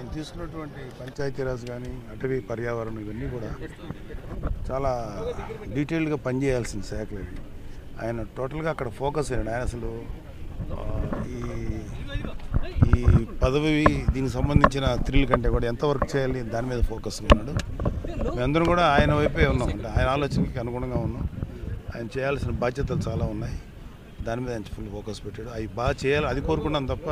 ఆయన తీసుకున్నటువంటి పంచాయతీరాజ్ కానీ అటవీ పర్యావరణం ఇవన్నీ కూడా చాలా డీటెయిల్డ్గా పనిచేయాల్సిన శాఖలు ఇవి. ఆయన టోటల్గా అక్కడ ఫోకస్ అయ్యాడు. ఆయన అసలు ఈ ఈ పదవి దీనికి సంబంధించిన థ్రిల్ కంటే కూడా ఎంత వర్క్ చేయాలి దాని మీద ఫోకస్గా ఉన్నాడు. మేమందరం కూడా ఆయన వైపే ఉన్నాం, అంటే ఆయన ఆలోచనకి అనుగుణంగా ఉన్నాం. ఆయన చేయాల్సిన బాధ్యతలు చాలా ఉన్నాయి, దాని మీద ఆయన ఫుల్ ఫోకస్ పెట్టాడు. అవి బాగా చేయాలి అది కోరుకున్నాం తప్ప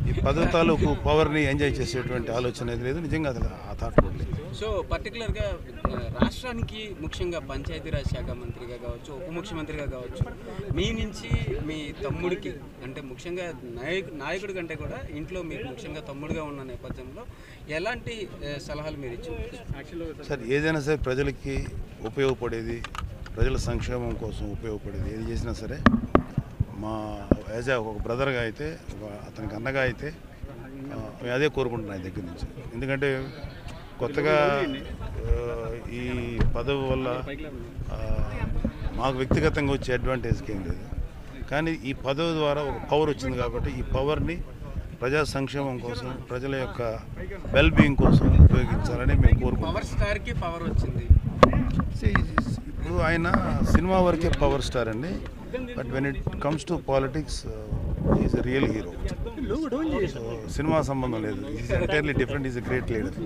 ఈ పదవి తాలూకు పవర్ని ఎంజాయ్ చేసేటువంటి ఆలోచన అనేది లేదు. నిజంగా అసలు ఆ థాట్ కూడా లేదు. సో పర్టికులర్గా రాష్ట్రానికి ముఖ్యంగా పంచాయతీరాజ్ శాఖ మంత్రిగా కావచ్చు, ఉప ముఖ్యమంత్రిగా కావచ్చు, మీ నుంచి మీ తమ్ముడికి అంటే ముఖ్యంగా నాయకుడి కంటే కూడా ఇంట్లో మీకు ముఖ్యంగా తమ్ముడుగా ఉన్న నేపథ్యంలో ఎలాంటి సలహాలు మీరు ఇచ్చారు? సార్ ఏదైనా సరే ప్రజలకి ఉపయోగపడేది, ప్రజల సంక్షేమం కోసం ఉపయోగపడేది ఏది చేసినా సరే మా యాజ్ ఒక బ్రదర్గా అయితే, అతనికి అన్నగా అయితే మేము అదే కోరుకుంటున్నాం ఆయన దగ్గర నుంచి. ఎందుకంటే కొత్తగా ఈ పదవి వల్ల మాకు వ్యక్తిగతంగా వచ్చే అడ్వాంటేజ్కి ఏం లేదు, కానీ ఈ పదవి ద్వారా ఒక పవర్ వచ్చింది కాబట్టి ఈ పవర్ని ప్రజా సంక్షేమం కోసం, ప్రజల యొక్క వెల్ బీయింగ్ కోసం ఉపయోగించాలని మేము కోరుకుంటున్నాం. పవర్ స్టార్కి పవర్ వచ్చింది. ఇప్పుడు ఆయన సినిమా వరకే పవర్ స్టార్ అండి, but when it comes to politics is a real hero. So cinema సంబంధం లేదు, is entirely different, is a great leader.